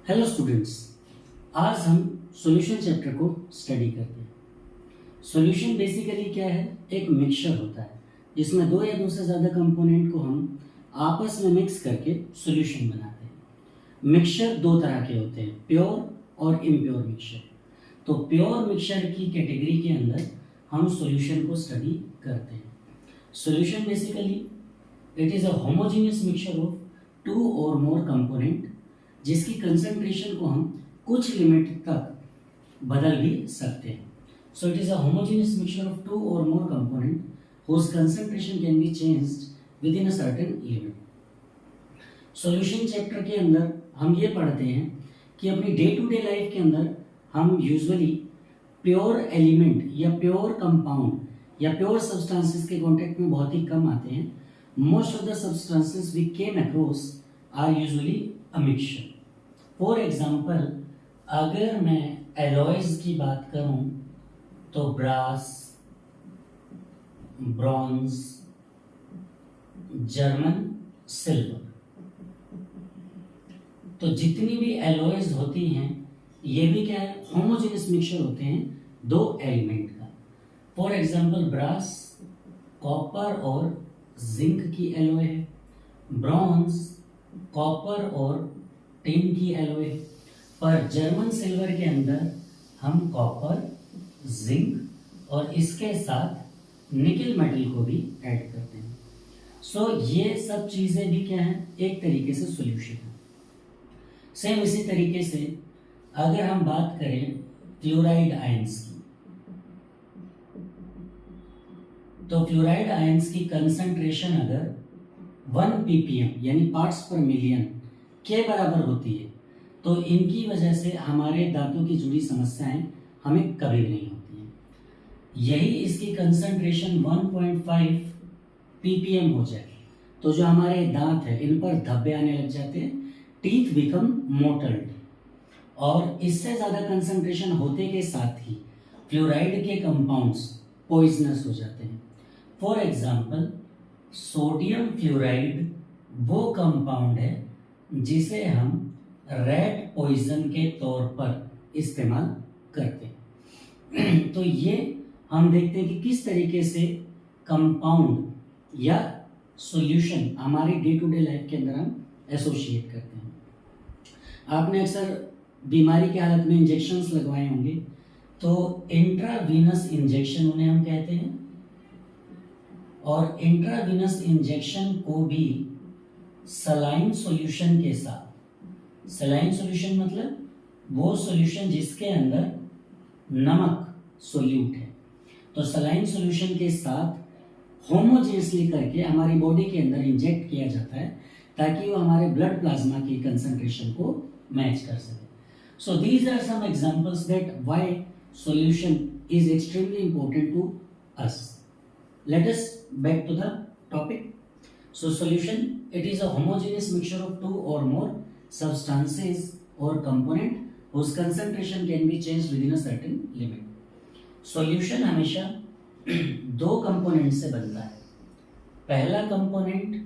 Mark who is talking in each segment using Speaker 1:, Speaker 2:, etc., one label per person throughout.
Speaker 1: Hello students, आज हम solution chapter को स्टडी करते हैं। सॉल्यूशन बेसिकली क्या है? एक मिक्सचर होता है जिसमें दो या दो से ज़्यादा कंपोनेंट को हम आपस में मिक्स करके सॉल्यूशन बनाते हैं। मिक्सचर दो तरह के होते हैं, प्योर और इम्प्योर मिक्सचर। तो प्योर मिक्सचर की कैटेगरी के अंदर हम सॉल्यूशन को स्टडी करते हैं। Solution basically it is a homogeneous mixture of two और मोर कंपोनेंट जिसकी कंसंट्रेशन को हम कुछ लिमिट तक बदल भी सकते हैं। So it is a homogeneous mixture of two और more component whose concentration can be changed within a certain limit. Solution chapter के अंदर हम ये पढ़ते हैं कि अपनी डे टू डे लाइफ के अंदर हम यूजुअली प्योर एलिमेंट या प्योर कंपाउंड या प्योर सब्सटेंसेस के कांटेक्ट में बहुत ही कम आते हैं। Most of the substances we came across are usually a mixture. For example, अगर मैं एलॉयज की बात करूं तो ब्रास, ब्रॉन्ज, जर्मन सिल्वर, तो जितनी भी एलॉयज होती हैं ये भी क्या है? होमोजेनियस मिक्सचर होते हैं दो एलिमेंट का। फॉर एग्जाम्पल, ब्रास कॉपर और जिंक की एलॉय है, ब्रॉन्ज कॉपर और टिन की एलॉय, पर जर्मन सिल्वर के अंदर हम कॉपर, जिंक और इसके साथ निकल मेटल को भी ऐड करते हैं। सो ये सब चीज़ें भी क्या हैं? एक तरीके से सॉल्यूशन है। सेम इसी तरीके से अगर हम बात करें फ्लोराइड आयंस की, तो फ्लोराइड आयंस की कंसंट्रेशन अगर 1 ppm यानी पार्ट्स पर मिलियन के बराबर होती है तो इनकी वजह से हमारे दांतों की जुड़ी समस्याएं हमें कभी भी नहीं होती हैं। यही इसकी कंसंट्रेशन 1.5 ppm हो जाए तो जो हमारे दांत है इन पर धब्बे आने लग जाते हैं, टीथ बिकम मोटल्ड, और इससे ज़्यादा कंसंट्रेशन होते के साथ ही फ्लोराइड के कंपाउंड्स पॉइजनस हो जाते हैं। फॉर एग्जाम्पल, सोडियम फ्लोराइड वो कंपाउंड है जिसे हम रेड पॉइजन के तौर पर इस्तेमाल करते हैं। तो ये हम देखते हैं कि किस तरीके से कंपाउंड या सॉल्यूशन हमारी डे टू डे लाइफ के अंदर हम एसोसिएट करते हैं। आपने अक्सर बीमारी के हालत में इंजेक्शंस लगवाए होंगे, तो इंट्रावीनस इंजेक्शन उन्हें हम कहते हैं, और इंट्रावीनस इंजेक्शन को भी सलाइन सॉल्यूशन के साथ, सलाइन सॉल्यूशन मतलब वो सॉल्यूशन जिसके अंदर नमक सोल्यूट है, तो सलाइन सॉल्यूशन के साथ होमोजेनियसली करके हमारी बॉडी के अंदर इंजेक्ट किया जाता है ताकि वो हमारे ब्लड प्लाज्मा की कंसंट्रेशन को मैच कर सके। So these are some examples that why solution is extremely important to us. Let us back to the topic. So solution, it is a homogeneous mixture of two or more substances or component whose concentration can be changed within a certain limit. Solution हमेशा दो component से बनता है। पहला component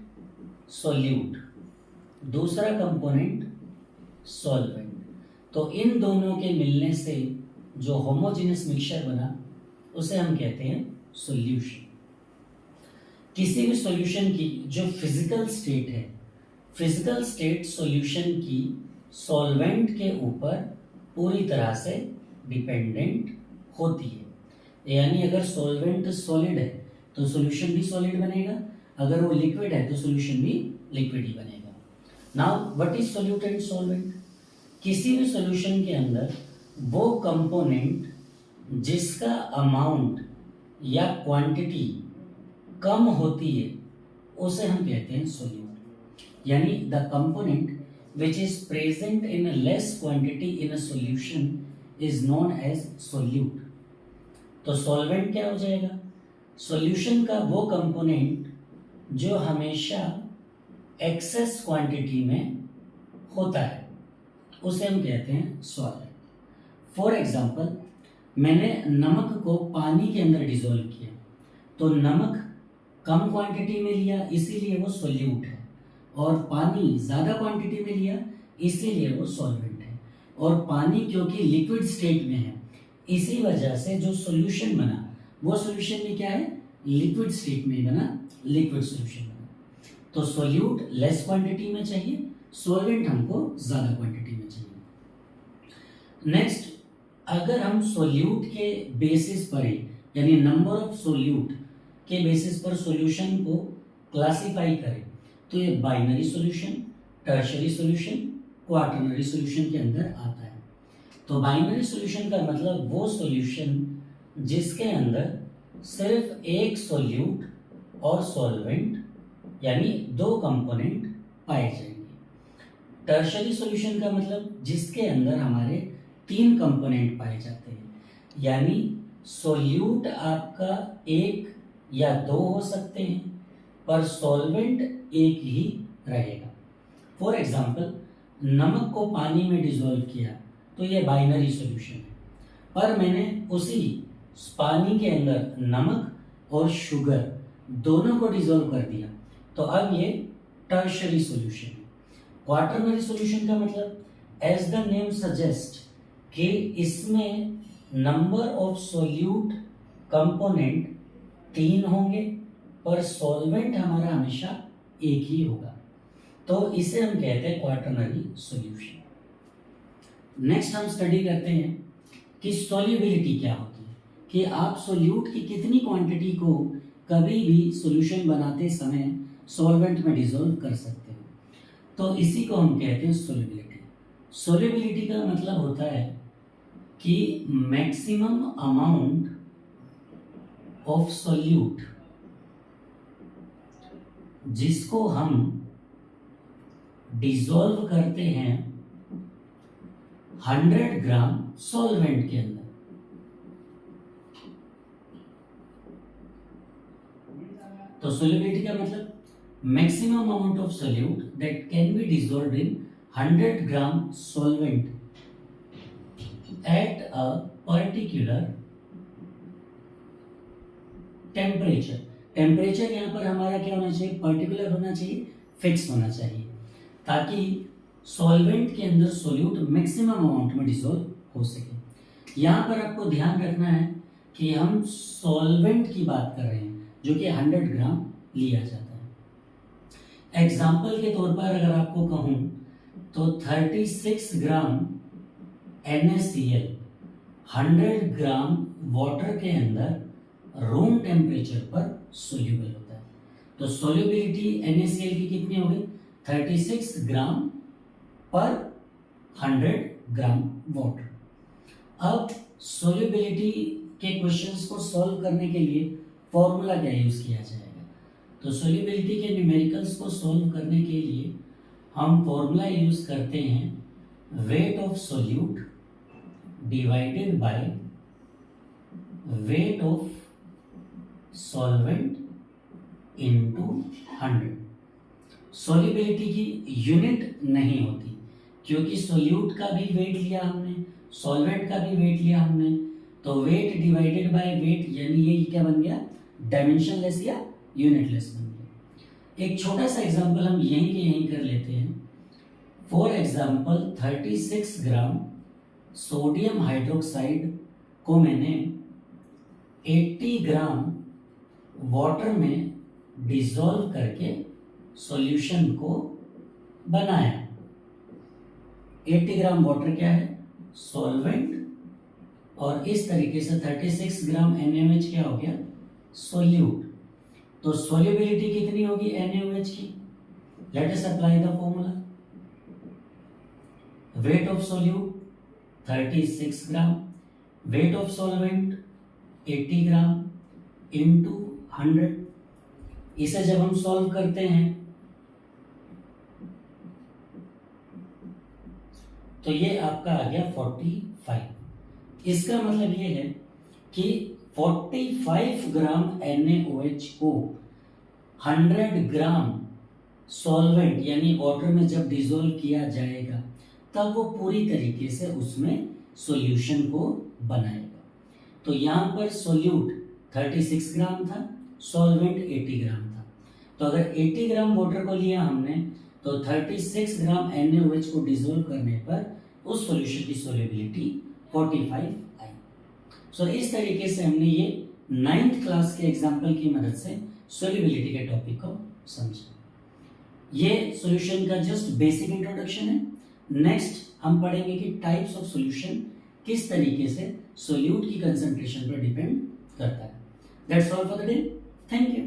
Speaker 1: solute, दूसरा component solvent. तो इन दोनों के मिलने से जो होमोजेनियस मिक्सचर बना उसे हम कहते हैं सॉल्यूशन। किसी भी सॉल्यूशन की जो फिजिकल स्टेट है, फिजिकल स्टेट सॉल्यूशन की सॉल्वेंट के ऊपर पूरी तरह से डिपेंडेंट होती है। यानी अगर सॉल्वेंट सॉलिड है तो सॉल्यूशन भी सॉलिड बनेगा, अगर वो लिक्विड है तो सॉल्यूशन भी लिक्विड ही बनेगा। Now what is solute and solvent? किसी भी सॉल्यूशन के अंदर वो कंपोनेंट जिसका अमाउंट या क्वांटिटी कम होती है उसे हम कहते हैं सोल्यूट। यानी the component which is present in less quantity in a solution is known as solute. तो सॉल्वेंट क्या हो जाएगा? सॉल्यूशन का वो कंपोनेंट जो हमेशा एक्सेस क्वांटिटी में होता है उसे हम कहते हैं सॉल्वेंट। फॉर एग्जाम्पल, मैंने नमक को पानी के अंदर डिजोल्व किया तो नमक कम क्वांटिटी में लिया इसीलिए वो सोल्यूट है, और पानी ज़्यादा क्वांटिटी में लिया इसीलिए वो सॉल्वेंट है। और पानी क्योंकि लिक्विड स्टेट में है, इसी वजह से जो सॉल्यूशन बना वो सॉल्यूशन में क्या है, लिक्विड स्टेट में बना, लिक्विड सॉल्यूशन बना। तो सॉल्यूट लेस क्वांटिटी में चाहिए, सॉल्वेंट हमको ज्यादा क्वांटिटी में चाहिए। नेक्स्ट, अगर हम सॉल्यूट के बेसिस पर ही, यानी नंबर ऑफ सॉल्यूट के बेसिस पर सॉल्यूशन को क्लासिफाई करें, तो ये binary solution, tertiary solution, quaternary solution के अंदर आता है। तो बाइनरी सॉल्यूशन का मतलब वो सॉल्यूशन जिसके अंदर सिर्फ एक सॉल्यूट और सॉल्वेंट यानी दो कंपोनेंट पाए जाएंगे। टर्शियरी सॉल्यूशन का मतलब जिसके अंदर हमारे तीन कंपोनेंट पाए जाते हैं, यानी सॉल्यूट आपका एक या दो हो सकते हैं, पर सॉल्वेंट एक ही रहेगा। फॉर एग्जाम्पल, नमक को पानी में डिसॉल्व किया तो ये बाइनरी सॉल्यूशन है, पर मैंने उसी पानी के अंदर नमक और शुगर दोनों को डिसॉल्व कर दिया, तो अब ये टर्शियरी सॉल्यूशन है। क्वाटरनरी सॉल्यूशन का मतलब एज द नेम सजेस्ट कि इसमें नंबर ऑफ सॉल्यूट कंपोनेंट तीन होंगे, पर सॉल्वेंट हमारा हमेशा एक ही होगा, तो इसे हम कहते हैं क्वाटरनरी सॉल्यूशन। नेक्स्ट हम स्टडी करते हैं कि सॉल्युबिलिटी क्या होती है, कि आप सॉल्यूट की कितनी क्वांटिटी को कभी भी सॉल्यूशन बनाते समय सॉल्वेंट में डिसॉल्व कर सकते हो, तो इसी को हम कहते हैं सॉल्युबिलिटी। सॉल्युबिलिटी का मतलब होता है कि मैक्सिमम अमाउंट ऑफ सॉल्यूट जिसको हम डिसॉल्व करते हैं 100 ग्राम सॉल्वेंट के अंदर। तो सॉल्युबिलिटी का मतलब maximum amount of solute that can be dissolved in 100 gram solvent at a particular temperature. Temperature यहाँ पर हमारा क्या होना चाहिए, पर्टिकुलर होना चाहिए, फिक्स होना चाहिए, ताकि सॉल्वेंट के अंदर सॉल्यूट मैक्सिमम अमाउंट में डिसॉल्व हो सके। यहाँ पर आपको ध्यान रखना है कि हम सॉल्वेंट की बात कर रहे हैं जो कि 100 ग्राम लिया जाता है। एग्जाम्पल के तौर पर अगर आपको कहूं तो 36 ग्राम NaCl 100 ग्राम वाटर के अंदर रूम टेम्परेचर पर सोल्यूबल होता है। तो सोल्यूबिलिटी NaCl की कितनी हो गई, 36 ग्राम पर 100 ग्राम वाटर। अब सोल्यूबिलिटी के क्वेश्चंस को सॉल्व करने के लिए फॉर्मूला क्या यूज किया जाएगा, तो सोल्यूबिलिटी के न्यूमेरिकल्स को सॉल्व करने के लिए हम फॉर्मूला यूज करते हैं weight of solute divided by weight of solvent into 100। Solubility की यूनिट नहीं होती, क्योंकि सोल्यूट का भी वेट लिया हमने, सॉल्वेंट का भी वेट लिया हमने, तो वेट डिवाइडेड बाय वेट, यानी ये क्या बन गया, डायमेंशनलेस या यूनिटलेस बन गया। एक छोटा सा एग्जांपल हम यहीं के यहीं कर लेते हैं। For example 36 gram sodium hydroxide को मैंने 80 ग्राम वाटर में डिसॉल्व करके सॉल्यूशन को बनाया। 80 ग्राम वाटर क्या है, सॉल्वेंट, और इस तरीके से 36 ग्राम NaOH क्या हो गया, सोल्यूट। तो सोल्यूबिलिटी कितनी होगी NaOH की, let us apply the formula. Weight of solute 36 gram, weight of solvent 80 gram into 100। इसे जब हम सॉल्व करते हैं तो ये आपका आ गया 45। इसका मतलब ये है कि 45 ग्राम NaOH को 100 ग्राम सॉल्वेंट यानी वाटर में जब डिसॉल्व किया जाएगा तब वो पूरी तरीके से उसमें सॉल्यूशन को बनाएगा। तो यहाँ पर सोल्यूट 36 ग्राम था, सॉल्वेंट 80 ग्राम था। तो अगर 80 ग्राम वाटर को लिया हमने तो 36 ग्राम NaOH को डिसॉल्व करने पर उस सॉल्यूशन की सोल्यूबिलिटी 45 आई। सो इस तरीके से हमने ये 9th क्लास के एग्जाम्पल की मदद से सोल्यूबिलिटी के टॉपिक को समझा। ये सॉल्यूशन का जस्ट बेसिक इंट्रोडक्शन है। नेक्स्ट हम पढ़ेंगे कि टाइप्स ऑफ सॉल्यूशन किस तरीके से सोल्यूट की कंसंट्रेशन पर डिपेंड करता है। That's all for the day. Thank you.